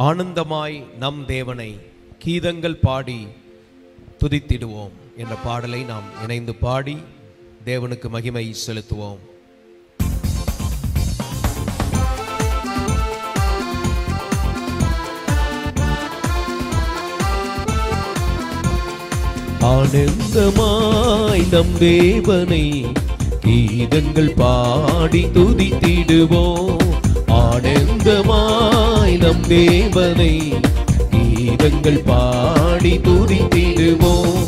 ஆனந்தமாய் நம் தேவனை கீதங்கள் பாடி துதித்திடுவோம் என்ற பாடலை நாம் இணைந்து பாடி தேவனுக்கு மகிமை செலுத்துவோம். ஆனந்தமாய் நம் தேவனை கீதங்கள் பாடி துதித்திடுவோம். ஆனந்தமாய் நம் தேவனை கீதங்கள் பாடி துதித்திடுவோம்.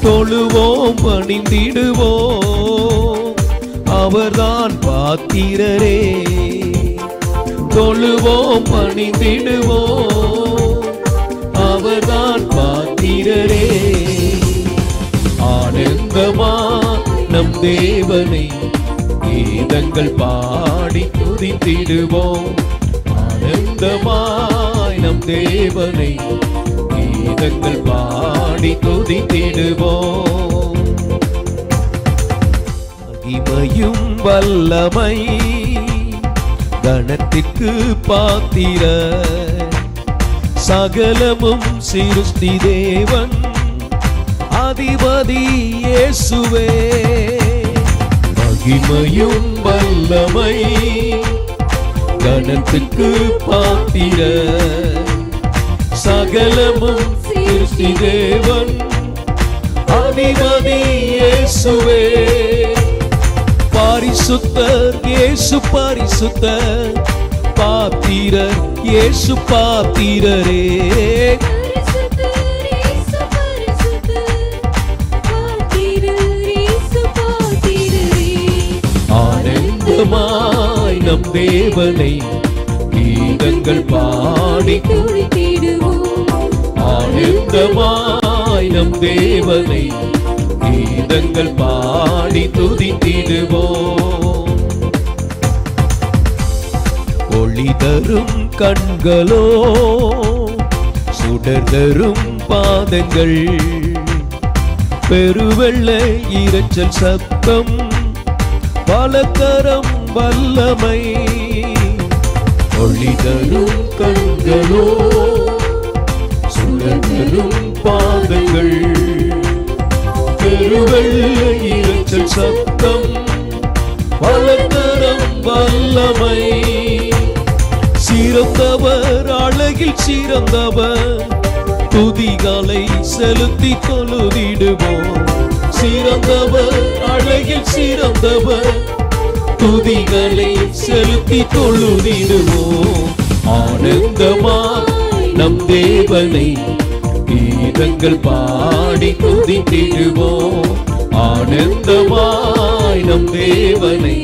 தொழுவோம் பணிந்திடுவோம், அவர்தான் பாத்திரரே. தொழுவோம் பணிந்திடுவோம், அவர்தான் பாத்திரரே. ஆனந்தமாய் நம் தேவனை கீதங்கள் பாடி துதித்திடுவோம். ஆனந்தமாய் நம் தேவனை கீதங்கள் பாடி துதித்திடுவோம். மகிமையும் வல்லமை கணத்திற்கு பாத்திர, சகலமும் சிருஷ்டி தேவன் அதிபதி இயேசுவே. மகிமையும் வல்லமை கணத்துக்கு பாத்திர, சகலமும் சிருஷ்டி தேவன் அதிபதி இயேசுவே. பரிசுத்தர் இயேசு பரிசுத்தர், பாத்திரர் இயேசு பாத்திரரே. ஆனந்தமாய் நம் தேவனை கீதங்கள் பாடி துதித்திடுவோம். ஆனந்தமாய் நம் தேவனை கீதங்கள் பாடி துதித்திடுவோம். ஒளி தரும் கண்களோ, சுடர் தரும் பாதங்கள், பெருவெள்ள இரைச்சல் சத்தம், பலதரம் வல்லமை. ஒளி தரும் கண்களோ, சுடர் தரும் பாதங்கள், பெருவெள்ள இரைச்சல் சத்தம், பலதரம் வல்லமை. சிறந்தவர் அழகில் சிறந்தவர், துதிகளை செலுத்தி தொழுதிடுவோம். சிறந்தவர் அழகில் சிறந்தவர், துதிகளை செலுத்தி தொழுதிடுவோம். ஆனந்தமாய் நம் தேவனை கீதங்கள் பாடி துதித்திடுவோம். ஆனந்தமாய் நம் தேவனை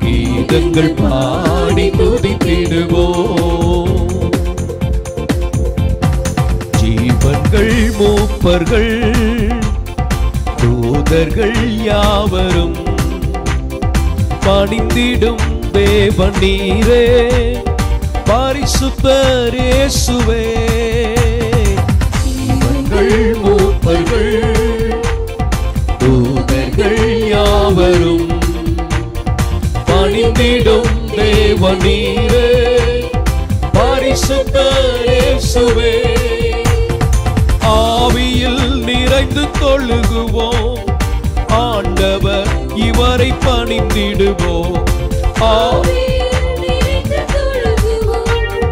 கீதங்கள் பாடி துதித்திடுவோம். ஜீவன்கள் மூப்பர்கள் தூதர்கள் யாவரும் பணிந்திடும் தேவன் நீரே, பரிசுத்தர் இயேசுவே. ஜீவன்கள் மூப்பர்கள் தூதர்கள் யாவரும் பணிந்திடும் தேவன் நீரே, பரிசுத்தர் இயேசுவே. ஆவியில் நிறைந்து தொழுகுவோம், ஆண்டவர் இவரை பணிந்திடுவோம். ஆவியில் நிறைந்து தொழுகுவோம்,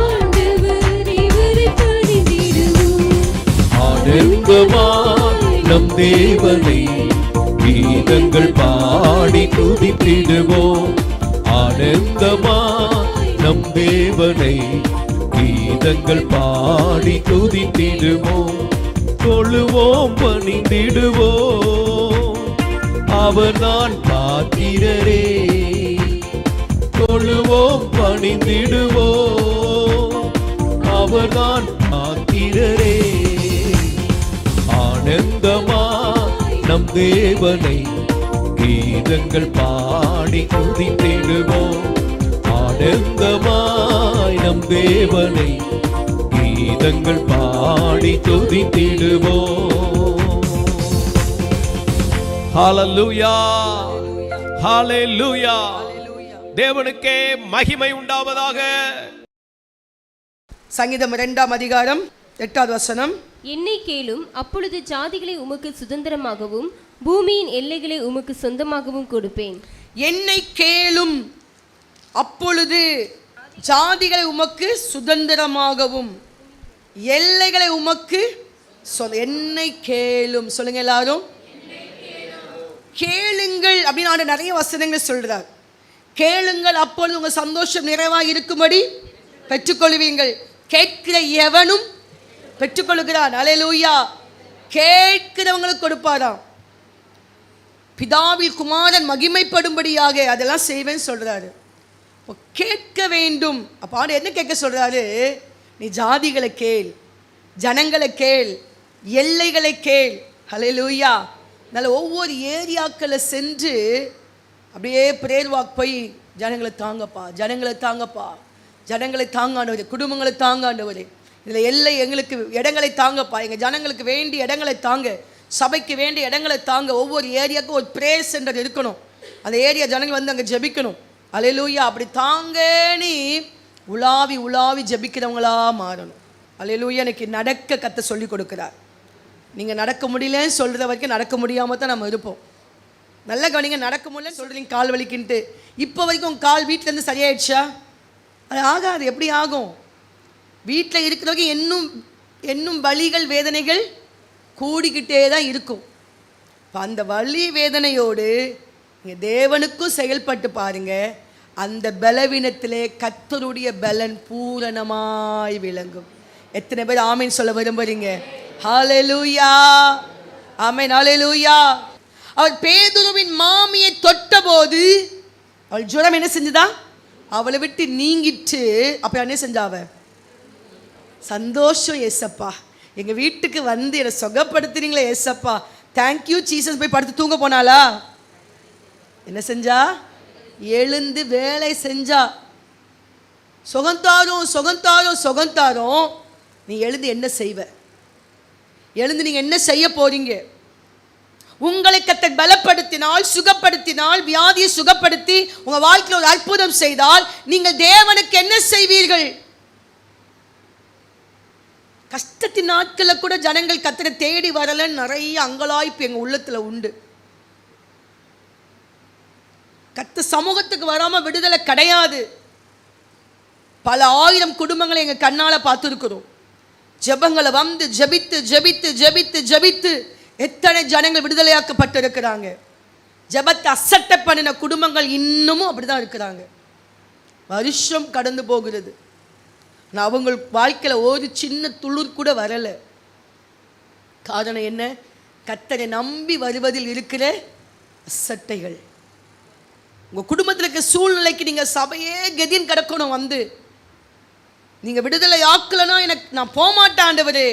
ஆண்டவர் இவரை பணிந்திடுவோம். ஆனந்தமாய் நம் தேவனை கீதங்கள் பாடி துதித்திடுவோம். ஆனந்தமாய் நம் தேவனை கீதங்கள் பாடி துதித்திடுவோம். தொழுவோம் பணிந்திடுவோம், அவர்தான் பாத்திரரே. தொழுவோம் பணிந்திடுவோம், அவர்தான் பாத்திரரே. ஆனந்தமாய் நம் தேவனை கீதங்கள் பாடி துதித்திடுவோம். ஆனந்தமாய் நம் தேவனை கீதங்கள் பாடி துதித்திடுவோம். ஹல்லேலூயா, ஹல்லேலூயா. தேவனுக்கே மகிமை உண்டாவதாக. சங்கீதம் 2ஆம் அதிகாரம் 8வது வசனம். என்னை கேளும், அப்பொழுது ஜாதிகளை உமக்கு சுதந்திரமாகவும் பூமியின் எல்லைகளை உமக்கு சொந்தமாகவும் கொடுப்பேன். என்னை கேளும், அப்பொழுது ஜாதிகளை உமக்கு சுதந்திரமாகவும் எல்லைகளை உமக்கு என்னை கேளும். சொல்லுங்க எல்லாரும், கேளுங்கள் அப்படின்னு நிறைய வசனங்கள் சொல்றார். கேளுங்கள், அப்பொழுது உங்க சந்தோஷம் நிறைவாக இருக்கும்படி பெற்றுக்கொள்வீங்கள். கேட்கிற எவனும் பெற்றுக்கொள்கிறான். அல்லேலூயா. கேட்கிறவங்களுக்கு கொடுப்பாராம். பிதாவில் குமாரன் மகிமைப்படும்படியாக அதெல்லாம் செய்வேன்னு சொல்றாரு. கேட்க வேண்டும். அப்ப என்ன கேட்க சொல்றாரு? நீ ஜாதிகளை கேள், ஜனங்களை கேள், எல்லைகளை கேள். அல்லேலூயா. அதனால ஒவ்வொரு ஏரியாக்களை சென்று அப்படியே பிரேயர் வாக் போய் ஜனங்களை தாங்கப்பா, ஜனங்களை தாங்கப்பா, ஜனங்களை தாங்காண்டவரே, குடும்பங்களை தாங்காண்டவரே, இதில் எல்லை எங்களுக்கு இடங்களை தாங்கப்பா, எங்கள் ஜனங்களுக்கு வேண்டிய இடங்களை தாங்க, சபைக்கு வேண்டிய இடங்களை தாங்க. ஒவ்வொரு ஏரியாவுக்கும் ஒரு பிரேயர் சென்டர் இருக்கணும். அந்த ஏரியா ஜனங்கள் வந்து அங்கே ஜெபிக்கணும். அல்லேலூயா. அப்படி தாங்கன்னு உலாவி உலாவி ஜெபிக்கிறவங்களா மாறணும். அல்லேலூயா. எனக்கு நடக்க கத்த சொல்லி கொடுக்குறார். நீங்கள் நடக்க முடியலன்னு சொல்கிற வரைக்கும் நடக்க முடியாமல் தான் நம்ம இருப்போம். நல்ல கவனிங்க. நடக்க முடியலன்னு சொல்கிறீங்க கால் வலிக்குன்ட்டு, இப்போ வரைக்கும் உங்கள் கால் வீட்டிலேருந்து சரியாயிடுச்சா? அது ஆகாது. எப்படி ஆகும்? வீட்டில் இருக்கிறவங்க இன்னும் வலிகள் வேதனைகள் கூடிக்கிட்டே தான் இருக்கும். இப்போ அந்த வலி வேதனையோடு நீங்கள் தேவனுக்கும் செயல்பட்டு பாருங்க. அந்த பலவீனத்திலே கர்த்தருடைய பலன் பூரணமாய் விளங்கும். எத்தனை பேர் ஆமேன் சொல்ல விரும்புறீங்க? ஹல்லேலூயா, ஆமேன், ஹல்லேலூயா. அவர் பேதுருவின் மாமியை தொட்டபோது அவள் ஜுரம் என்ன செஞ்சுதா? அவளை விட்டு நீங்கிட்டு. அப்ப என்ன செஞ்சாவ? சந்தோஷம் ஏசப்பா, எங்க வீட்டுக்கு வந்து என்னை சுகப்படுத்துறீங்களே ஏசப்பா, தேங்க்யூ ஜீசஸ். போய் படுத்து தூங்க போனாளா? என்ன செஞ்சா? எழுந்து வேலை செஞ்சா. சுகந்தாரும் சுகந்தாரும் சுகந்தாரும். நீ எழுந்து என்ன செய்வ? எழுந்து நீங்க என்ன செய்ய போறீங்க? உங்களை கர்த்தர் பலப்படுத்தினால், சுகப்படுத்தினால், வியாதியை சுகப்படுத்தி உங்க வாழ்க்கையில் ஒரு அற்புதம் செய்தால் நீங்கள் தேவனுக்கு என்ன செய்வீர்கள்? கஷ்டத்தின் நாட்களில் கூட ஜனங்கள் கர்த்தரை தேடி வரலன்னு நிறைய அங்கலாய்ப்பு எங்க உள்ளத்துல உண்டு. கர்த்தர் சமூகத்துக்கு வராம விடுதலை கிடையாது. பல ஆயிரம் குடும்பங்களை எங்க கண்ணால பார்த்துருக்கிறோம். ஜெபங்களை வந்து ஜெபித்து ஜெபித்து ஜெபித்து ஜெபித்து எத்தனை ஜனங்கள் விடுதலையாக்கப்பட்டு இருக்கிறாங்க. ஜெபத்தை அசட்டை பண்ணின குடும்பங்கள் இன்னமும் அப்படிதான் இருக்கிறாங்க. வருஷம் கடந்து போகிறது, அவங்க வாழ்க்கையில் ஒரு சின்ன துளிர் கூட வரலை. காரணம் என்ன? கர்த்தரை நம்பி வருவதில் இருக்கிற அசட்டைகள். உங்க குடும்பத்தில் இருக்க சூழ்நிலைக்கு நீங்க சபையே கதின்னு கிடக்கணும். வந்து நீங்க விடுதலை ஆக்கலனா எனக்கு நான் போகமாட்டேன் ஆண்டவரே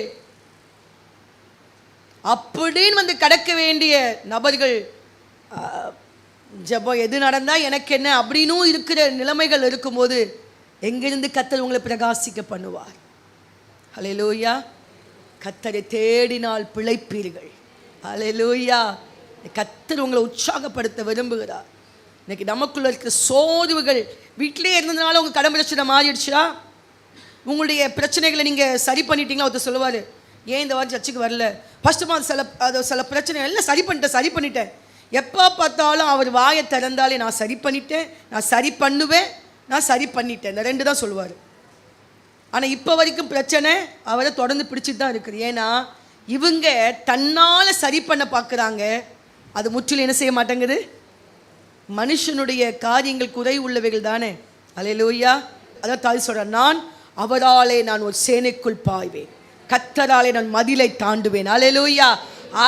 அப்படின்னு வந்து கடக்க வேண்டிய நபர்கள், ஜெபம் எது நடந்தா எனக்கு என்ன அப்படின்னு இருக்கிற நிலைமைகள் இருக்கும்போது எங்கிருந்து கர்த்தர் உங்களை பிரகாசிக்க பண்ணுவார்? ஹல்லேலூயா. கர்த்தரை தேடினால் பிழைப்பீர்கள். ஹல்லேலூயா. கர்த்தர் உங்களை உற்சாகப்படுத்த விரும்புகிறார். இன்னைக்கு நமக்குள்ள இருக்கிற சோர்வுகள் வீட்டிலே இருந்ததுனால உங்கள் கடன் பிரச்சனை மாறிடுச்சா? உங்களுடைய பிரச்சனைகளை நீங்கள் சரி பண்ணிட்டீங்களா? ஒருத்தர் சொல்லுவார், ஏன் இந்த வாரம் சர்ச்சுக்கு வரல? ஃபஸ்ட்டு மாதம் சில பிரச்சனை எல்லாம் சரி பண்ணிட்டேன். எப்போ பார்த்தாலும் அவர் வாயை திறந்தாலே நான் சரி பண்ணிட்டேன், நான் சரி பண்ணுவேன், நான் சரி பண்ணிட்டேன். இந்த ரெண்டு தான் சொல்லுவார். ஆனால் இப்போ வரைக்கும் பிரச்சனை அவரை தொடர்ந்து பிடிச்சிட்டு தான் இருக்குது. ஏன்னா இவங்க தன்னால் சரி பண்ண பார்க்குறாங்க. அது முற்றிலும் என்ன செய்ய மாட்டேங்குது? மனுஷனுடைய காரியங்கள் குறை உள்ளவைகள் தானே. அல்லேலூயா. அதான் தாய் சொல்கிறேன், நான் அவராலே நான் ஒரு சேனைக்குள் பாய்வேன், கர்த்தராலே நான் மதிலை தாண்டுவேன். அல்லேலூயா.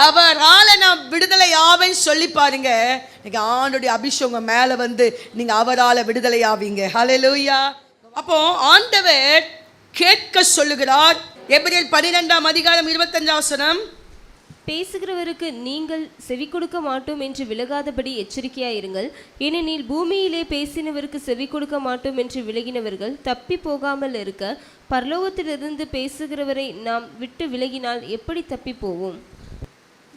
அவரால் நான் விடுதலை ஆவேன்னு சொல்லி பாருங்க. இன்னைக்கு ஆண்டோடைய அபிஷேகம் மேலே வந்து நீங்க அவரால் விடுதலை ஆவீங்க. அல்லேலூயா. அப்போ ஆண்டவர் கேட்க சொல்லுகிறார். எபிரேயர் 12ஆம் அதிகாரம் 25ஆம் வசனம். பேசுகிறவருக்கு நீங்கள் செவி கொடுக்க மாட்டோம் என்று விலகாதபடி எச்சரிக்கையாயிருங்கள். ஏனெனில் பூமியிலே பேசினவருக்கு செவி கொடுக்க மாட்டோம் என்று விலகினவர்கள் தப்பி போகாமல் இருக்க பரலோகத்திலிருந்து பேசுகிறவரை நாம் விட்டு விலகினால் எப்படி தப்பி போவோம்?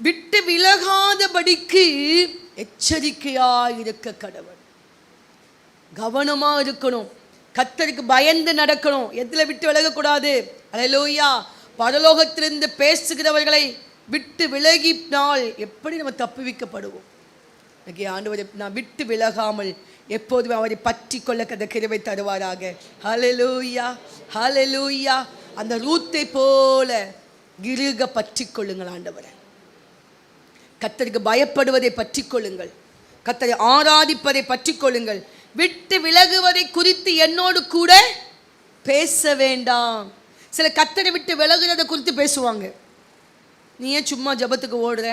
விட்டு விலகாதபடிக்கு எச்சரிக்கையாயிருக்க கடவுள். கவனமா இருக்கணும். கர்த்தருக்கு பயந்து நடக்கணும். எதுல விட்டு விலகக்கூடாது. அல்லேலூயா. பரலோகத்திலிருந்து பேசுகிறவர்களை விட்டு விலகினால் எப்படி நம்ம தப்புவிக்கப்படுவோம்? இன்னைக்கு ஆண்டவரை நான் விட்டு விலகாமல் எப்போதுமே அவரை பற்றி கொள்ள அந்த கிருபை தருவாராக. ஹல்லேலூயா, ஹல்லேலூயா. அந்த ரூத்தை போல இறுக பற்றி கொள்ளுங்கள் ஆண்டவரை. கர்த்தருக்கு பயப்படுவதை பற்றி கொள்ளுங்கள். கர்த்தரை ஆராதிப்பதை பற்றி கொள்ளுங்கள். விட்டு விலகுவதை குறித்து என்னோடு கூட பேச வேண்டாம். சில கர்த்தரை விட்டு விலகுறதை குறித்து பேசுவாங்க. நீ ஏன் சும்மா ஜபத்துக்கு ஓடுற,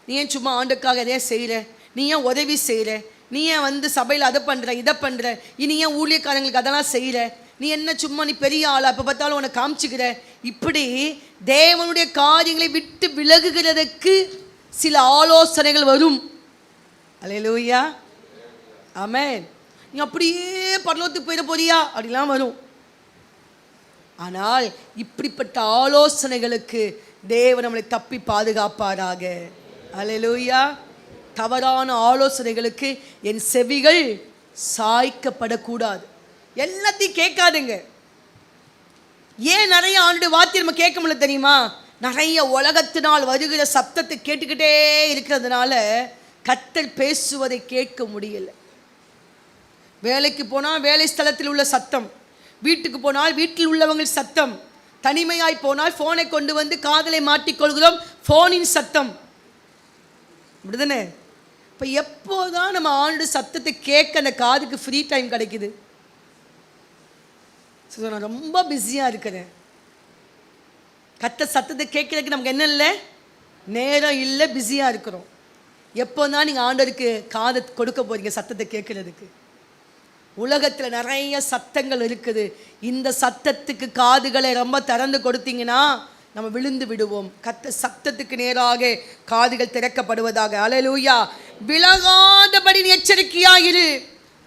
நீ ஏன் சும்மா ஆண்டுக்காக எதையா செய்கிற, நீ ஏன் உதவி செய்கிற, நீ ஏன் சபையில் அதை பண்ணுற இதை பண்ணுற, நீ ஏன் ஊழியக்காரங்களுக்கு அதெல்லாம் செய்கிற, நீ என்ன சும்மா நீ பெரிய ஆளா எப்போ பார்த்தாலும் உன்னை காமிச்சுக்கிற. இப்படி தேவனுடைய காரியங்களை விட்டு விலகுகிறதுக்கு சில ஆலோசனைகள் வரும். அல்லேலூயா, ஆமென். நீ அப்படியே பரலோகத்துக்கு போயிட போறியா அப்படிலாம் வரும். ஆனால் இப்படிப்பட்ட ஆலோசனைகளுக்கு தேவன் நம்மளை தப்பி பாதுகாப்பாராக. அல்லேலூயா. தவறான ஆலோசனைகளுக்கு என் செவிகள் சாய்க்கப்படக்கூடாது. எல்லாத்தையும் கேட்காதுங்க. ஏன் நிறைய ஆண்டு வார்த்தை நம்ம கேட்க முடியல தெரியுமா? நிறைய உலகத்தினால் வருகிற சத்தத்தை கேட்டுக்கிட்டே இருக்கிறதுனால கர்த்தர் பேசுவதை கேட்க முடியல. வேலைக்கு போனால் வேலை ஸ்தலத்தில் உள்ள சத்தம், வீட்டுக்கு போனால் வீட்டில் உள்ளவங்கள் சத்தம், தனிமையாய் போனால் ஃபோனை கொண்டு வந்து காதலை மாட்டிக்கொள்கிறோம், ஃபோனின் சத்தம். அப்படிதானே? இப்போ எப்போதான் நம்ம ஆண்டு சத்தத்தை கேட்க அந்த காதுக்கு ஃப்ரீ டைம் கிடைக்குது? நான் ரொம்ப பிஸியாக இருக்கிறேன். சத்தத்தை கேட்கறதுக்கு நமக்கு என்ன இல்லை, நேரம் இல்லை, பிஸியாக இருக்கிறோம். எப்போ தான் நீங்கள் ஆண்டவருக்கு காதை கொடுக்க போறீங்க சத்தத்தை கேட்கறதுக்கு? உலகத்தில் நிறைய சத்தங்கள் இருக்குது. இந்த சத்தத்துக்கு காதுகளை ரொம்ப திறந்து கொடுத்தீங்கன்னா நம்ம விழுந்து விடுவோம். சத்தத்துக்கு நேராக காதுகள் திறக்கப்படுவதாக. அல்லேலூயா. விலகாதபடி நீ எச்சரிக்கையாயிரு.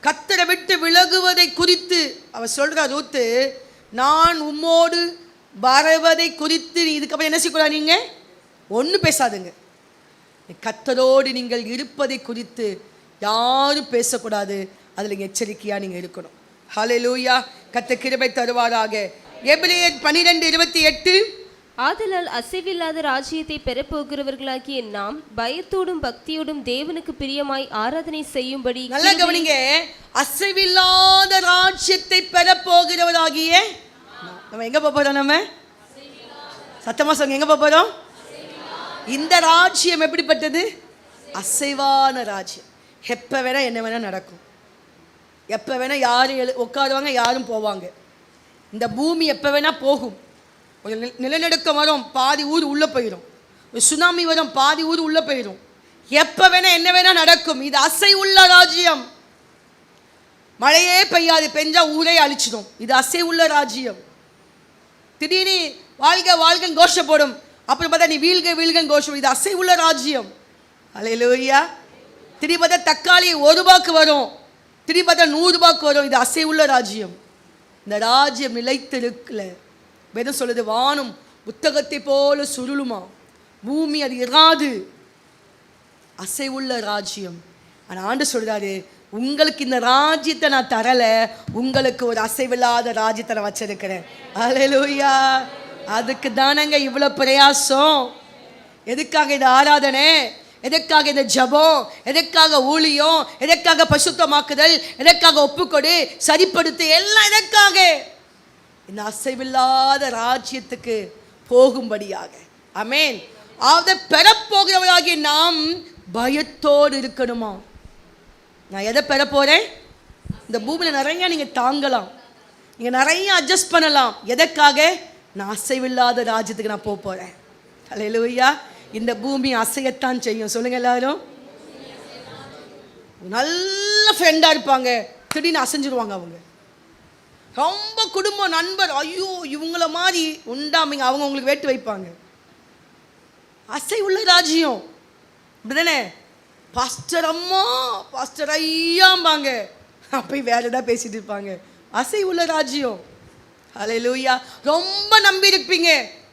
கர்த்தரை விட்டு விலகுவதை குறித்து அவர் சொல்கிறார். ரூத்து, நான் உம்மோடு வருவதை குறித்து இதுக்கப்புறம் என்ன செய்யக்கூடாது? நீங்கள் ஒன்றும் பேசாதுங்க. கர்த்தரோடு நீங்கள் இருப்பதை குறித்து யாரும் பேசக்கூடாது. அதில் எச்சரிக்கையாக நீங்கள் இருக்கணும். ஹல்லேலூயா. கர்த்தர் கிருபை தருவாராக. எபிரேயர் 12:28. ஆதலால் அசைவில்லாத ராஜ்யத்தை பெறப்போகிறவர்களாகிய நாம் பயத்தோடும் பக்தியோடும் தேவனுக்கு பிரியமாய் ஆராதனை செய்யும்படி. நல்லா கவனிங்க. அசைவில்லாத ராஜ்யத்தை பெறப்போகிறவராகிய நம்ம எங்க போறோம்? நம்ம சத்தமா சொல்லுங்க, எங்க போறோம்? இந்த ராஜ்யம் எப்படிப்பட்டது? அசைவான ராஜ்யம். எப்ப வேணா என்ன வேணா நடக்கும். எப்ப வேணா யாரும் உட்காருவாங்க, யாரும் போவாங்க. இந்த பூமி எப்ப வேணா போகும். ஒரு நிலநடுக்கம் வரும், பாதி ஊர் உள்ளே போயிடும். ஒரு சுனாமி வரும், பாதி ஊர் உள்ளே போயிடும். எப்போ வேணா என்ன வேணா நடக்கும். இது அசை உள்ள ராஜ்யம். மழையே பெய்யாது, பெஞ்சா ஊரே அழிச்சிடும். இது அசை உள்ள ராஜ்யம். திடீர்னு வாழ்க வாழ்கன் கோஷப்படும், அப்புறம் பார்த்தா நீ வீழ்க வீழ்கன் கோஷம். இது அசை உள்ள ராஜ்யம். அல்லேலூயா. திடீர் பார்த்தா தக்காளி ₹1 வரும், திடீர் பார்த்தா ₹100 வரும். இது அசை உள்ள ராஜ்யம். இந்த ராஜ்யம் நிலைத்திருக்கல. வேதம் சொல்லுது, வானம் புத்தகத்தை போல சுருளுமா, பூமி அது இராது. அசைவுள்ள ராஜ்யம். ஆனால் ஆண்டு சொல்றாரு, உங்களுக்கு இந்த ராஜ்யத்தை நான் தரல, உங்களுக்கு ஒரு அசைவில்லாத ராஜ்யத்தை நான் வச்சிருக்கிறேன். அல்லேலூயா. அதுக்கு தானங்க இவ்வளவு பிரயாசம். எதுக்காக இந்த ஆராதனை, எதற்காக இந்த ஜபம், எதற்காக ஊழியம், எதற்காக பசுத்தமாக்குதல், எதற்காக ஒப்புக்கொடு, சரிப்படுத்து, எல்லாம் எதற்காக? இந்த அசைவில்லாத ராஜ்யத்துக்கு போகும்படியாக. ஆமென். அதை பெறப்போகிறவர்களாகிய நாம் பயத்தோடு இருக்கணுமா? நான் எதை பெற போறேன்? இந்த பூமியில் நிறைய நீங்கள் தாங்கலாம், நீங்கள் நிறைய அட்ஜஸ்ட் பண்ணலாம். எதற்காக? நான் அசைவில்லாத ராஜ்யத்துக்கு நான் போகிறேன். அல்லேலூயா. இந்த பூமி அசையத்தான் செய்யும். சொல்லுங்க எல்லாரும். நல்ல ஃப்ரெண்டாக இருப்பாங்க, திடீர்னு அசைஞ்சிருவாங்க. அவங்க ரொம்ப குடும்பம் நண்பர், ஐயோ இவங்கள மாதிரி உண்டாமிங்க, அவங்க உங்களுக்கு வேட்டு வைப்பாங்க. அசை உள்ள ராஜ்யம். அப்படிதானே? பாஸ்டர் அம்மா, பாஸ்டர் ஐயாம்பாங்க, அப்படி வேற ஏதாவது பேசிட்டு இருப்பாங்க. அசை உள்ள ராஜ்யம். அல்லேலூயா. ரொம்ப நம்பி இருப்பீங்க.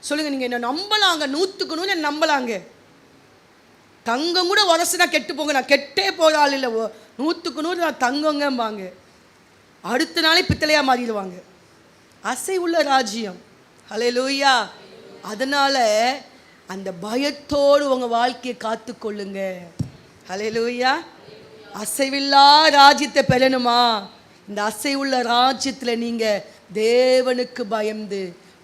சொல்லுங்க, நீங்க என்ன நம்பலாங்க, 100க்கு 100 நம்பலாங்க. தங்கம் கூட உரசுனா கெட்டு போங்க, நான் கெட்டே போகிற ஆள் இல்லை, 100க்கு 100 நான் தங்கங்கம்பாங்க. அடுத்த நாளே பித்தளையா மாறிடுவாங்க. அசை உள்ள ராஜ்யம். ஹல்லேலூயா. அதனால அந்த பயத்தோடு உங்க வாழ்க்கையை காத்து கொள்ளுங்க. ஹல்லேலூயா. அசைவில்லா ராஜ்யத்தை பெறணுமா? இந்த அசை உள்ள ராஜ்யத்தில் நீங்க தேவனுக்கு பயந்து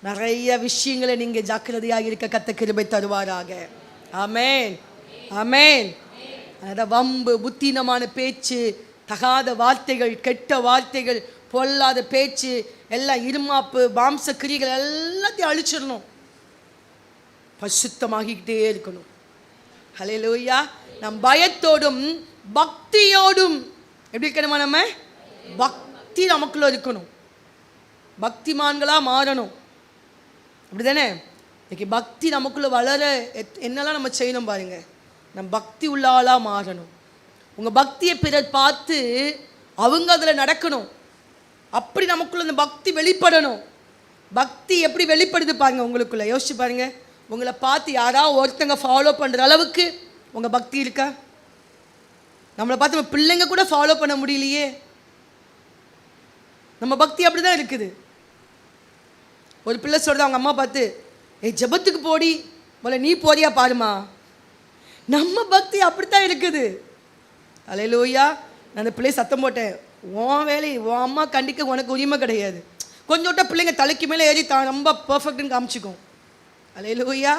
நிறைய விஷயங்களை நீங்க ஜாக்கிரதையாக இருக்க கர்த்தர் கிருபை தருவாராக. ஆமென், ஆமென். அதான் வம்பு, புத்தீனமான பேச்சு, தகாத வார்த்தைகள், கெட்ட வார்த்தைகள், பொல்லாத பேச்சு, எல்லாம் இருமாப்பு, மாம்ச கிரிகள் எல்லாத்தையும் அழிச்சிடணும். பரிசுத்தமாகிக்கிட்டே இருக்கணும். ஹல்லேலூயா. நம் பயத்தோடும் பக்தியோடும் எப்படி இருக்கணுமா? நம்ம பக்தி நமக்குள்ள இருக்கணும். பக்திமான்களா மாறணும். அப்படிதானே? இன்னைக்கு பக்தி நமக்குள்ள வளர என்னெல்லாம் நம்ம செய்யணும் பாருங்க. நம்ம பக்தி உள்ள ஆளா மாறணும். உங்க பக்தியை பிறர் பார்த்து அவங்க அதில் நடக்கணும். அப்படி நமக்குள்ள அந்த பக்தி வெளிப்படணும். பக்தி எப்படி வெளிப்படுது பாருங்க உங்களுக்குள்ள. யோசிச்சு பாருங்க. உங்களை பார்த்து யாராவது ஒருத்தங்க ஃபாலோ பண்ற அளவுக்கு உங்க பக்தி இருக்கா? நம்மளை பார்த்து நம்ம பிள்ளைங்க கூட ஃபாலோ பண்ண முடியலையே. நம்ம பக்தி அப்படிதான் இருக்குது. ஒரு பிள்ளை சொல்றது அவங்க அம்மா பார்த்து, ஜெபத்துக்கு போடி, போல நீ போறியா பாருமா. நம்ம பக்தி அப்படித்தான் இருக்குது. ஹல்லேலூயா. நான் அந்த பிள்ளையை சத்தம் போட்டேன், உன் வேலை உன் அம்மா கண்டிக்க உனக்கு உரிமை கிடையாது. கொஞ்சோட்ட பிள்ளைங்க தலைக்கு மேலே ஏறி தான் ரொம்ப பர்ஃபெக்ட்னு காமிச்சிக்கும். ஹல்லேலூயா.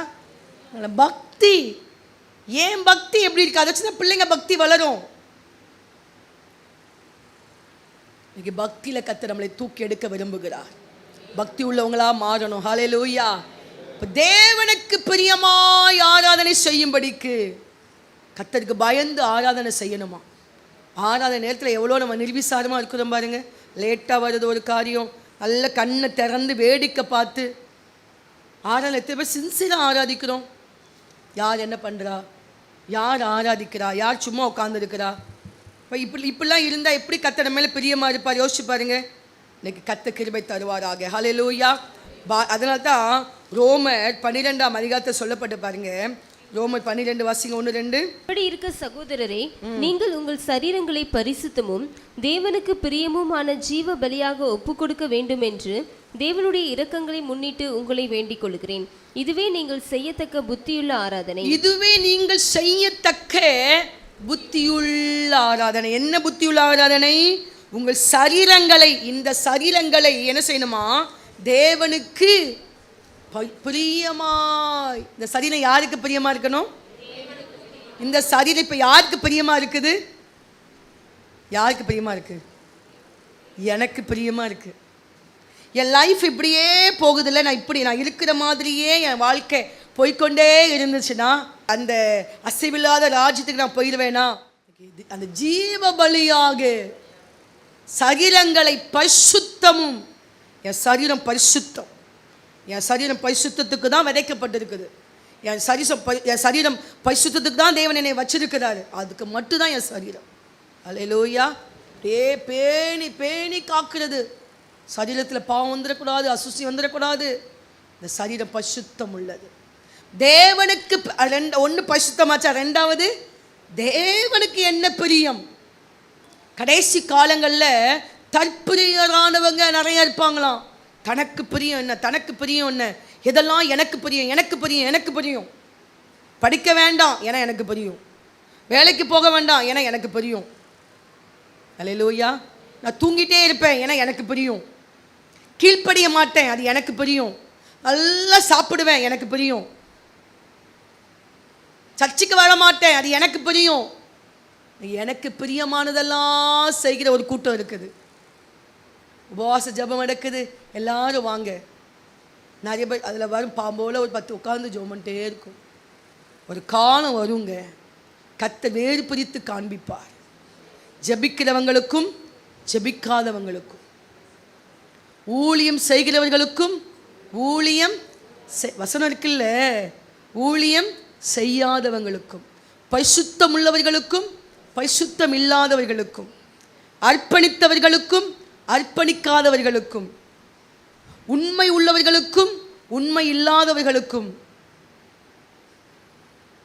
பக்தி, ஏன் பக்தி எப்படி இருக்கு? அதை வச்சு பிள்ளைங்க பக்தி வளரும். இன்னைக்கு பக்தியில கர்த்தர் நம்மளை தூக்கி எடுக்க விரும்புகிறார். பக்தி உள்ளவங்களா மாறணும். ஹல்லேலூயா. தேவனுக்கு பிரியமாய் ஆராதனை செய்யும்படிக்கு கர்த்தருக்கு பயந்து ஆராதனை செய்யணுமா? ஆராதனை நேரத்தில் எவ்வளோ நம்ம நிர்விசாரமாக இருக்கிறோம் பாருங்க. லேட்டாக வருது ஒரு காரியம், நல்ல கண்ணை திறந்து வேடிக்கை பார்த்து ஆராதனை எத்தனை பேர் சின்சியராக ஆராதிக்கிறோம். யார் என்ன பண்ணுறா, யார் ஆராதிக்கிறா, யார் சும்மா உட்காந்துருக்கிறா. இப்போ இப்படிலாம் இருந்தால் எப்படி கர்த்தர் மேலே பிரியமாக இருப்பார்? யோசிச்சு பாருங்க. இன்னைக்கு கர்த்தர் கிருபை தருவாராக. ஹல்லேலூயா. அதனால தான் ரோமர் 12ஆம் அதிகாரத்தில் சொல்லப்பட்டு பாருங்க. ரோமர் 12:1-2. அப்படி இருக்க சகோதரரே, நீங்கள் உங்கள் சரீரங்களை பரிசுத்தமும் தேவனுக்கு பிரியமுமான ஜீவ பலியாக ஒப்பு கொடுக்க வேண்டும் என்று தேவனுடைய இரக்கங்களை முன்னிட்டு உங்களை வேண்டிக் கொள்கிறேன். இதுவே நீங்கள் செய்யத்தக்க புத்தியுள்ள ஆராதனை. இதுவே நீங்கள் செய்யத்தக்க புத்தியுள்ள ஆராதனை. என்ன புத்தியுள்ள ஆராதனை? உங்கள் சரீரங்களை, இந்த சரீரங்களை என்ன செய்யணுமா? தேவனுக்கு பிரியமாய். இந்த சரீரம் யாருக்கு பிரியமா இருக்கணும்? இந்த சரீரம் இப்ப யாருக்கு பிரியமா இருக்குது? யாருக்கு பிரியமா இருக்கு? எனக்கு பிரியமா இருக்கு. என் லைஃப் இப்படியே போகுதில்ல, நான் இருக்கிற மாதிரியே என் வாழ்க்கை போய்கொண்டே இருந்துச்சுன்னா அந்த அசைவில்லாத ராஜ்யத்துக்கு நான் போயிடுவேனா? அந்த ஜீவ பலியாக சரீரங்களை பரிசுத்தமும், என் சரீரம் பரிசுத்தம், என் சரீரம் பரிசுத்தத்துக்கு தான் விதைக்கப்பட்டிருக்குது. என் சரீரம் பரிசுத்தத்துக்கு தான் தேவன் என்னை வச்சிருக்கிறாரு. அதுக்கு மட்டும்தான் என் சரீரம். ஹல்லேலூயா. பேணி பேணி காக்கிறது. சரீரத்தில் பாவம் வந்துடக்கூடாது, அசுசி வந்துடக்கூடாது. இந்த சரீரம் பரிசுத்தம் உள்ளது. தேவனுக்கு ஒன்று பரிசுத்தமாச்சா, ரெண்டாவது தேவனுக்கு என்ன பிரியம். கடைசி காலங்களில் தற்பிரியரானவங்க நிறைய இருப்பாங்களாம். தனக்கு பிரியம் என்ன, தனக்கு பிரியம் என்ன, இதெல்லாம் எனக்கு பிரியம், எனக்கு பிரியம், எனக்கு பிரியம். படிக்க வேண்டாம் ஏன்னா எனக்கு பிரியம், வேலைக்கு போக வேண்டாம் ஏன்னா எனக்கு பிரியம். ஹல்லேலூயா. நான் தூங்கிட்டே இருப்பேன் ஏன்னா எனக்கு பிரியம். கீழ்ப்படிய மாட்டேன், அது எனக்கு பிரியம். நல்லா சாப்பிடுவேன், எனக்கு பிரியம். சர்ச்சுக்கு வர மாட்டேன், அது எனக்கு பிரியம். எனக்கு பிரியமானதெல்லாம் செய்கிற ஒரு கூட்டம் இருக்குது. உபவாச ஜபம் நடக்குது, எல்லாரும் வாங்க. நிறைய பேர் அதில் வரும். பாம்போல ஒரு 10 உட்கார்ந்து ஜெபம் பண்ணிட்டே இருக்கும். ஒரு காலம் வருங்க, கர்த்தர் வேறு பிரித்து காண்பிப்பார். ஜெபிக்கிறவங்களுக்கும் ஜெபிக்காதவங்களுக்கும், ஊழியம் செய்கிறவர்களுக்கும் ஊழியம் வசனம் இருக்குல்ல, ஊழியம் செய்யாதவங்களுக்கும், பரிசுத்தம் உள்ளவர்களுக்கும் பரிசுத்தம் இல்லாதவர்களுக்கும், அர்ப்பணித்தவர்களுக்கும் அர்ப்பணிக்காதவர்களுக்கும், உண்மை உள்ளவர்களுக்கும் உண்மை இல்லாதவர்களுக்கும்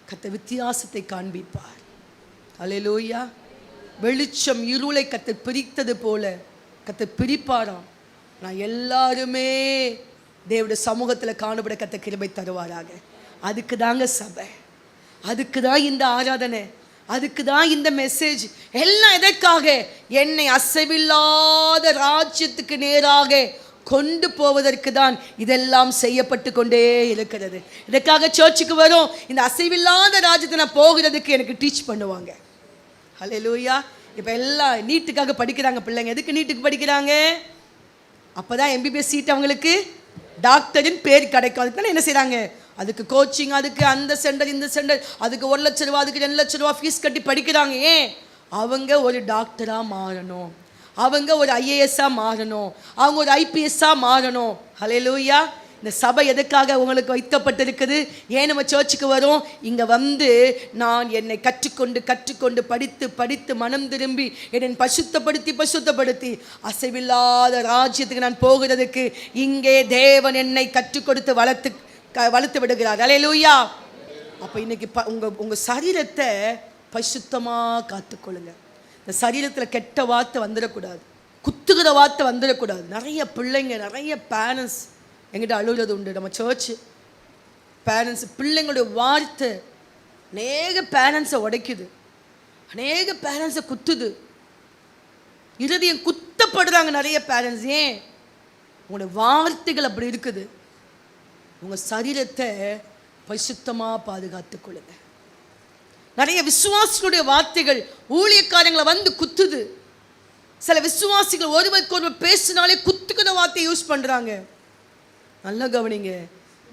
கர்த்தர் வித்தியாசத்தை காண்பிப்பார். அல்லேலூயா. வெளிச்சம் இருளை கர்த்தர் பிரித்தது போல கர்த்தர் பிரிப்பாராம். நான் எல்லாருமே தேவனுடைய சமூகத்தில் காணப்பட கர்த்தர் கிருபை தருவாராக. அதுக்கு தாங்க சபை, அதுக்கு தான் இந்த ஆராதனை, அதுக்கு தான் இந்த மெசேஜ் எல்லாம். எதற்காக? என்னை அசைவில்லாத ராஜ்யத்துக்கு நேராக கொண்டு போவதற்கு தான் இதெல்லாம் செய்யப்பட்டு கொண்டே இருக்கிறது. இதற்காக சர்ச்சுக்கு வரும். இந்த அசைவில்லாத ராஜ்யத்தை நான் போகிறதுக்கு எனக்கு டீச் பண்ணுவாங்க. ஹல்லேலூயா. இப்போ எல்லாம் நீட்டுக்காக படிக்கிறாங்க பிள்ளைங்க. எதுக்கு நீட்டுக்கு படிக்கிறாங்க? அப்போ தான் எம்பிபிஎஸ் சீட் அவங்களுக்கு டாக்டரின் பேர் கிடைக்கும். அதுக்கு என்ன செய்கிறாங்க? அதுக்கு கோச்சிங், அதுக்கு அந்த சென்டர் இந்த சென்டர், அதுக்கு 1 லட்ச ரூபா, அதுக்கு 2 லட்ச ரூபா ஃபீஸ் கட்டி படிக்கிறாங்க. ஏன்? அவங்க ஒரு டாக்டராக மாறணும், அவங்க ஒரு ஐஏஎஸ்ஸாக மாறணும், அவங்க ஒரு ஐபிஎஸ்ஸாக மாறணும். ஹல்லேலூயா. இந்த சபை எதுக்காக உங்களுக்கு வைக்கப்பட்டிருக்குது? ஏன் நம்ம சர்ச்சுக்கு வரோம்? இங்கே வந்து நான் என்னை கற்றுக்கொண்டு படித்து படித்து மனம் திரும்பி என்னை பசுத்தப்படுத்தி அசைவில்லாத ராஜ்யத்துக்கு நான் போகிறதுக்கு இங்கே தேவன் என்னை கற்றுக் கொடுத்து வளர்த்து விடுகிறார். ஹல்லேலூயா. அப்போ இன்னைக்கு உங்கள் சரீரத்தை பசுத்தமாக காத்துக்கொள்ளுங்க. இந்த சரீரத்தில் கெட்ட வார்த்தை வந்துடக்கூடாது, குத்துகிற வார்த்தை வந்துடக்கூடாது. நிறைய பிள்ளைங்க, நிறைய பேரண்ட்ஸ் எங்கிட்ட அழுகிறது உண்டு. நம்ம சர்ச்சு பேரண்ட்ஸ் பிள்ளைங்களுடைய வார்த்தை அநேக பேரண்ட்ஸை உடைக்குது, அநேக பேரண்ட்ஸை குத்துது, இருதயம் குத்தப்படுறாங்க நிறைய பேரண்ட்ஸ். ஏன்? உங்களுடைய வார்த்தைகள் அப்படி இருக்குது. உங்கள் சரீரத்தை பரிசுத்தமாக பாதுகாத்துக் கொள்ளுங்க. நிறைய விசுவாசிகளுடைய வார்த்தைகள் ஊழியக்காரங்களை வந்து குத்துது. சில விசுவாசிகள் ஒருவருக்கு ஒருவர் பேசினாலே குத்துக்கிற வார்த்தையை யூஸ் பண்ணுறாங்க. நல்லா கவனிங்க.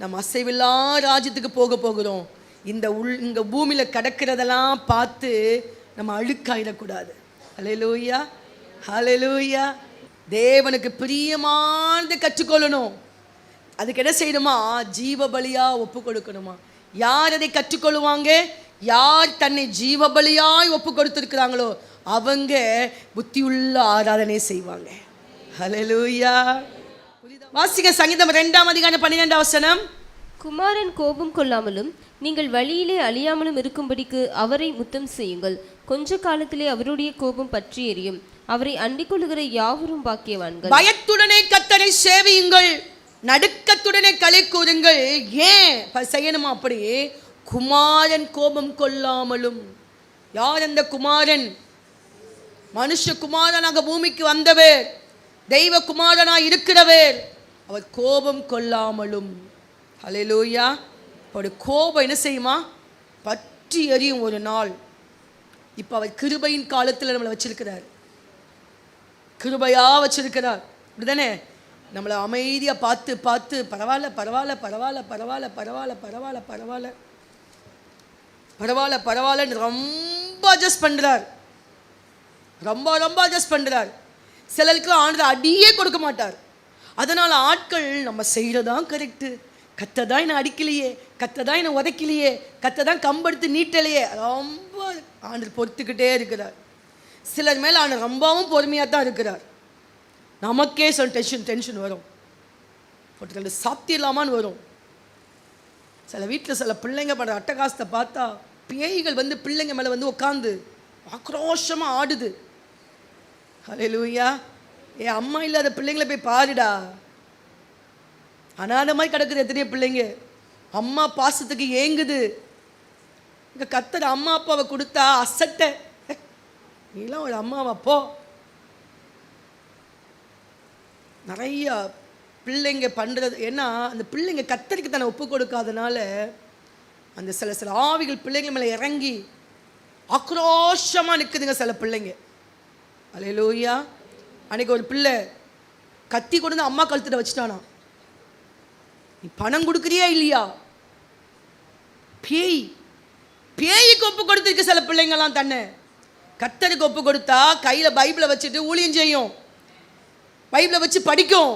நம்ம அசைவில்லா ராஜ்யத்துக்கு போகிறோம். இங்கே பூமியில் கிடக்கிறதெல்லாம் பார்த்து நம்ம அழுக்காயிடக்கூடாது. ஹல்லேலூயா, ஹல்லேலூயா. தேவனுக்கு பிரியமானதை கற்றுக்கொள்ளணும். அதுக்கு என்ன செய்யணுமா? ஜீவ பலியாக ஒப்பு கொடுக்கணுமா? யார் அதை கற்றுக்கொள்ளுவாங்க? யார் தன்னை ஜீவ பலியாய் ஒப்பு கொடுத்துருக்கிறாங்களோ அவங்க புத்தியுள்ள ஆராதனை செய்வாங்க. ஹல்லேலூயா. வாசிக்க சங்கீதம் 2ஆம் அதிகாரம் 12ஆம் வசனம். குமாரன் கோபம் கொள்ளாமலும் நீங்கள் வழியிலே அழியாமலும் இருக்கும்படிக்கு அவரை முத்தம் செய்யுங்கள். கொஞ்ச காலத்திலே அவருடைய கோபம் பற்றி எரியும். அவரை அண்டிக் கொள்ளுகிற யாவரும் பாக்கியவான்கள். பயத்துடனே கர்த்தரை சேவியுங்கள், நடுக்கத்துடனே களி கூறுங்கள். ஏன் செய்யணுமா அப்படி? குமாரன் கோபம் கொள்ளாமலும். யார் அந்த குமாரன்? மனுஷ குமாரனாக பூமிக்கு வந்தவர், தெய்வ குமாரனாக இருக்கிறவர். அவர் கோபம் கொள்ளாமலும். ஹல்லேலூயா. அவருடைய கோபம் என்ன செய்யுமா? பற்றி எரியும் ஒரு நாள். இப்போ அவர் கிருபையின் காலத்தில் நம்மளை வச்சிருக்கிறார், கிருபையாக வச்சிருக்கிறார். அப்படிதானே? நம்மளை அமைதியாக பார்த்து பார்த்து பரவாயில்ல பரவாயில்ல பரவாயில்ல பரவாயில்ல பரவாயில்ல பரவாயில்ல பரவாயில்ல பரவாயில்ல பரவாயில்லன்னு ரொம்ப அட்ஜஸ்ட் பண்ணுறார், ரொம்ப ரொம்ப அட்ஜஸ்ட் பண்ணுறார். சிலருக்குலாம் ஆண்டவர் அடியே கொடுக்க மாட்டார். அதனால் ஆட்கள் நம்ம செய்கிறதான் கரெக்டு, கத்ததான் என்னை அடிக்கலையே, கத்ததான் என்னை உதைக்கலையே, கத்ததான் கம்பெடுத்து நீட்டலையே, ரொம்ப ஆண்டவர் பொறுத்துக்கிட்டே இருக்கிறார். சிலர் மேலே ஆண்டவர் ரொம்பவும் பொறுமையாக தான் இருக்கிறார். நமக்கே சில டென்ஷன் வரும், ஒருத்தர் சாத்தியலாமான்னு வரும். சில வீட்டில் சில பிள்ளைங்க படுற அட்டகாசத்தை பார்த்தா பேய்கள் வந்து பிள்ளைங்க மேலே வந்து உட்காந்து ஆக்ரோஷமாக ஆடுது. ஹல்லேலூயா. அம்மா இல்லாத பிள்ளைங்களை போய் பாருடா, அனாதமாய் கிடக்குது எத்தனையோ பிள்ளைங்க. அம்மா பாசத்துக்கு ஏங்குது. இங்கே கர்த்தர் அம்மா அப்பாவை கொடுத்தா அசட்டை, நீலாம் ஒரு அம்மாவா போ. நிறைய பிள்ளைங்க பண்ணுறது ஏன்னா அந்த பிள்ளைங்க கர்த்தருக்கு தன்னை ஒப்பு கொடுக்காதனால அந்த சில ஆவிகள் பிள்ளைங்க மேலே இறங்கி ஆக்ரோஷமாக நிற்குதுங்க சில பிள்ளைங்க. ஹல்லேலூயா. அன்றைக்கி ஒரு பிள்ளை கத்தி கொண்டு வந்து அம்மா கழுத்துல வச்சுட்டானா. நீ பணம் கொடுக்குறியா இல்லையா? பேய்க்கு ஒப்பு கொடுத்துருக்கு சில பிள்ளைங்கள்லாம். தன்னை கர்த்தருக்கு ஒப்பு கொடுத்தா கையில் பைபிளை வச்சுட்டு ஊழியம் செய்யும், பைபிளை வச்சு படிக்கும்,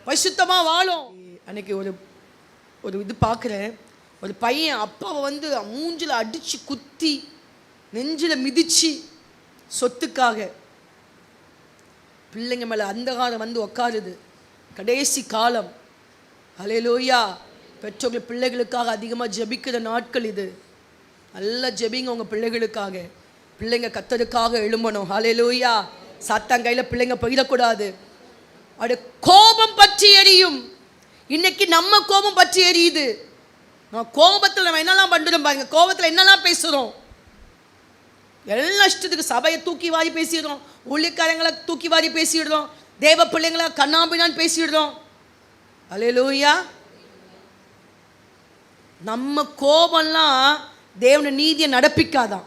பரிசுத்தமாக வாழும். அன்றைக்கி ஒரு இது பார்க்குறேன். ஒரு பையன் அப்பாவை வந்து மூஞ்சில் அடித்து குத்தி நெஞ்சில் மிதித்து சொத்துக்காக பிள்ளைங்க மேலே அந்தகாரம் வந்து உக்காருது. கடைசி காலம். ஹல்லேலூயா. பெற்றோர்கள் பிள்ளைகளுக்காக அதிகமாக ஜெபிக்கிற நாட்கள் இது. நல்லா ஜெபிங்க உங்கள் பிள்ளைகளுக்காக. பிள்ளைங்க கர்த்தருக்காக எழும்பணும். ஹல்லேலூயா. சாத்தான் கையில பிள்ளைங்க போயிடக்கூடாது. அது கோபம் பற்றி எரியும். இன்னைக்கு நம்ம கோபம் பற்றி எரியுது. கோபத்தில் நம்ம என்னெல்லாம் பண்ணுறோம் பாருங்க. கோபத்தில் என்னெல்லாம் பேசுகிறோம். எல்லாம் இஷ்டத்துக்கு சபையை தூக்கி வாரி பேசிடுறோம், ஊழியக்காரங்களை தூக்கி வாரி பேசிடுறோம், தேவ பிள்ளைங்களை கண்ணாம்பினான்னு பேசிடுறோம். அல்லேலூயா. நம்ம கோபம்லாம் தேவன நீதியை நடப்பிக்காதான்.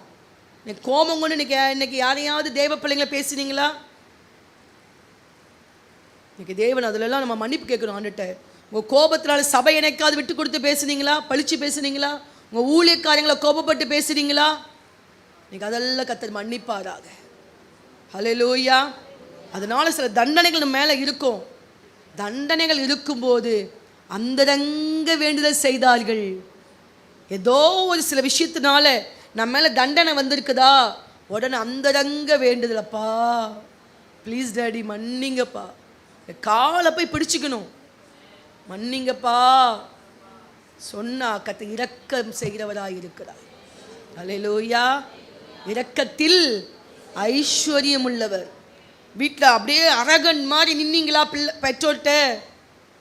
இன்னைக்கு கோபம் கொண்டு இன்னைக்கு யாரையாவது தேவ பிள்ளைங்களை பேசுனீங்களா? இன்னைக்கு தேவன் அதிலெல்லாம் நம்ம மன்னிப்பு கேட்கணும் ஆண்டுட்ட. உங்கள் கோபத்தினால சபை எனக்காவது விட்டு கொடுத்து பேசுனீங்களா? பழிச்சு பேசுனீங்களா? உங்கள் ஊழியக்காரங்களை கோபப்பட்டு பேசுறீங்களா? இன்னைக்கு அதெல்லாம் கர்த்தர் மன்னிப்பாராக. ஹல்லேலூயா. அதனால சில தண்டனைகள் நம்ம மேலே இருக்கும். தண்டனைகள் இருக்கும்போது அந்தரங்க வேண்டுதல் செய்தார்கள். ஏதோ ஒரு சில விஷயத்தினால நம்ம மேலே தண்டனை வந்திருக்குதா, உடனே அந்தரங்க வேண்டுதலப்பா, ப்ளீஸ் டேடி மன்னிங்கப்பா, காலை போய் பிடிச்சிக்கணும், மன்னிங்கப்பா சொன்னா கர்த்தர் இரக்கம் செய்கிறவராய் இருக்கிறார். அல்லேலூயா. இரக்கத்தில் ஐஸ்வர்யம் உள்ளவர். வீட்டில் அப்படியே அரகன் மாதிரி நின்னீங்களா பெற்றோர்கிட்ட,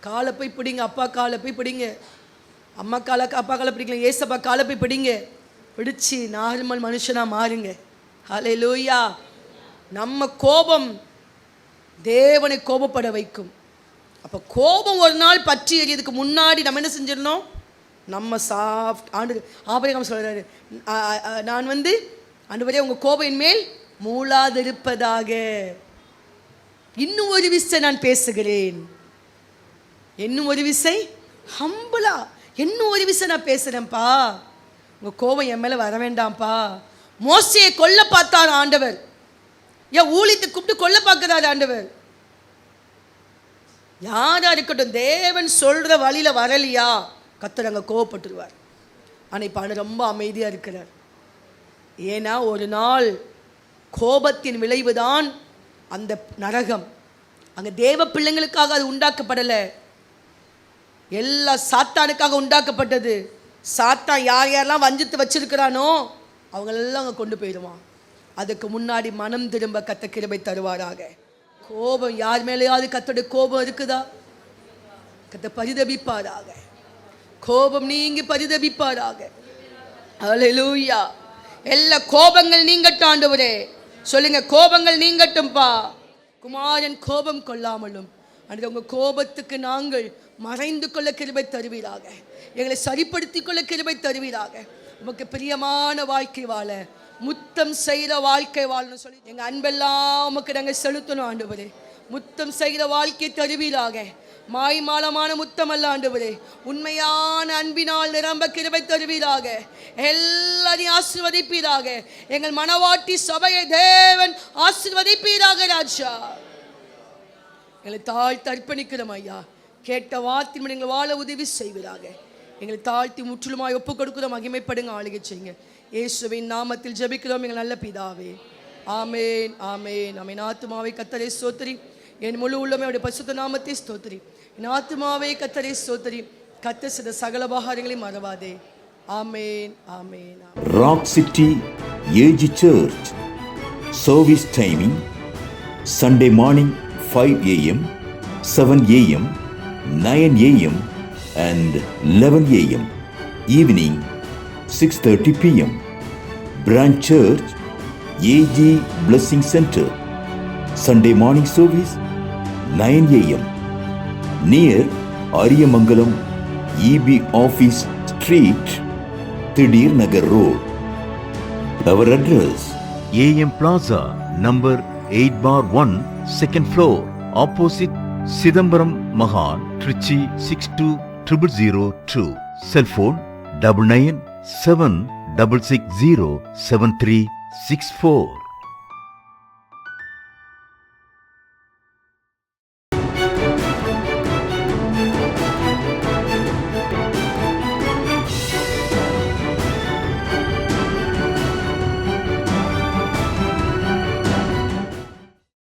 காலை போய் பிடிங்க, அப்பா காலை போய் பிடிங்க, அம்மா காலை அப்பா காலை பிடிக்கல, ஏசப்பா காலை போய் பிடிங்க, பிடிச்சி நார்மல் மனுஷனாக மாறுங்க. அல்லேலூயா. நம்ம கோபம் தேவனை கோபப்பட வைக்கும். அப்போ கோபம் ஒரு நாள் பற்றி எறியதுக்கு முன்னாடி நம்ம என்ன செஞ்சிடணும்? நம்ம சாஃப்ட் ஆண்டு ஆபிரகாம் சொல்கிறாரு, நான் ஆண்டவரே உங்கள் கோபையின் மேல் மூளாதிருப்பதாக, இன்னும் ஒரு விசை நான் பேசுகிறேன், இன்னும் ஒரு விசை ஹம்பிளா, இன்னும் ஒரு விசை நான் பேசுகிறேன்ப்பா, உங்கள் கோபம் என் மேலே வர வேண்டாம்ப்பா. மோசையை கொல்ல பார்த்தார் ஆண்டவர். ஏன் ஊழியத்தை கூப்பிட்டு கொல்ல பார்க்கிறார் ஆண்டவர்? யாரா இருக்கட்டும், தேவன் சொல்கிற வழியில் வரலையா கர்த்தர் அங்கே கோவப்பட்டுருவார். ஆனால் இப்போ அவர் ரொம்ப அமைதியாக இருக்கிறார். ஏன்னா ஒரு நாள் கோபத்தின் விளைவு தான் அந்த நரகம். அங்கே தேவ பிள்ளைங்களுக்காக அது உண்டாக்கப்படலை, எல்லா சாத்தானுக்காக உண்டாக்கப்பட்டது. சாத்தான் யார் யாரெல்லாம் வஞ்சித்து வச்சிருக்கிறானோ அவங்களெல்லாம் அங்கே கொண்டு போயிடுவான். அதுக்கு முன்னாடி மனம் திரும்ப கர்த்தர் கிருபை தருவாராக. கோபம் யார் மேலேயாவது கர்த்தருடைய கோபம் இருக்குதா? கர்த்தர் பரிதபிப்பாராக. கோபம் நீங்கி பரிதபிப்பாராக. அல்லேலூயா. எல்லா கோபங்கள் நீங்கட்டும் ஆண்டவரே. சொல்லுங்க, கோபங்கள் நீங்கட்டும்பா. குமாரன் கோபம் கொள்ளாமலும் அந்த உங்கள் கோபத்துக்கு நாங்கள் மறைந்து கொள்ள கிருபை தருவீராக. எங்களை சரிப்படுத்தி கொள்ள கிருபை தருவீராக. உமக்கு பிரியமான வாழ்க்கை வாழ, முத்தம் செய்கிற வாழ்க்கை வாழணும் சொல்லி எங்கள் அன்பெல்லாம் உமக்கு நாங்கள் செலுத்தணும் ஆண்டவரே. முத்தம் செய்கிற வாழ்க்கை தருவீராக. மாய்மாலமான முத்தம் அல்ல ஆண்டவரே, உண்மையான அன்பினால் நிரம்ப கிருபை தருவீராக. எல்லாரையும் ஆசீர்வதிப்பீராக. எங்கள் மனவாட்டி சபையை தேவன் ஆசீர்வதிப்பீராக ராஜா. எங்களை தாழ்த்தி அர்ப்பணிக்கிறோம் ஐயா. கேட்ட வார்த்தை எங்களை வாழ உதவி செய்வீராக. எங்களை தாழ்த்தி முற்றிலுமாய் ஒப்புக் கொடுக்கிறோம். மகிமைப்படுங்க, ஆளுகை செய்யுங்க. இயேசுவின் நாமத்தில் ஜெபிக்கிறோம் எங்கள் நல்ல பிதாவே. ஆமேன், ஆமேன், ஆமேன். ஆத்துமாவை கர்த்தரை ஸ்தோத்திரி, என் முழு உள்ளமே அவருடைய பரிசுத்த நாமத்தை ஸ்தோத்திரி. என் ஆத்துமாவை கர்த்தரை ஸ்தோத்திரி, கர்த்தர் செய்த சகல உபகாரங்களையும் மறவாதே. ஆமேன், ஆமேன். Rock City AG Church service timing Sunday morning 5 a.m., 7 a.m., 9 a.m. and 11 a.m. Evening 6:30 p.m. Branch Church AG Blessing Center. Sunday morning service 9 a.m. near Ariyamangalam EB Office Street, Thidir Nagar Road. Our address AM Plaza, number 8/1, second floor, opposite Sidambaram Mahan, Trichy 620002. Cell phone 9976607364.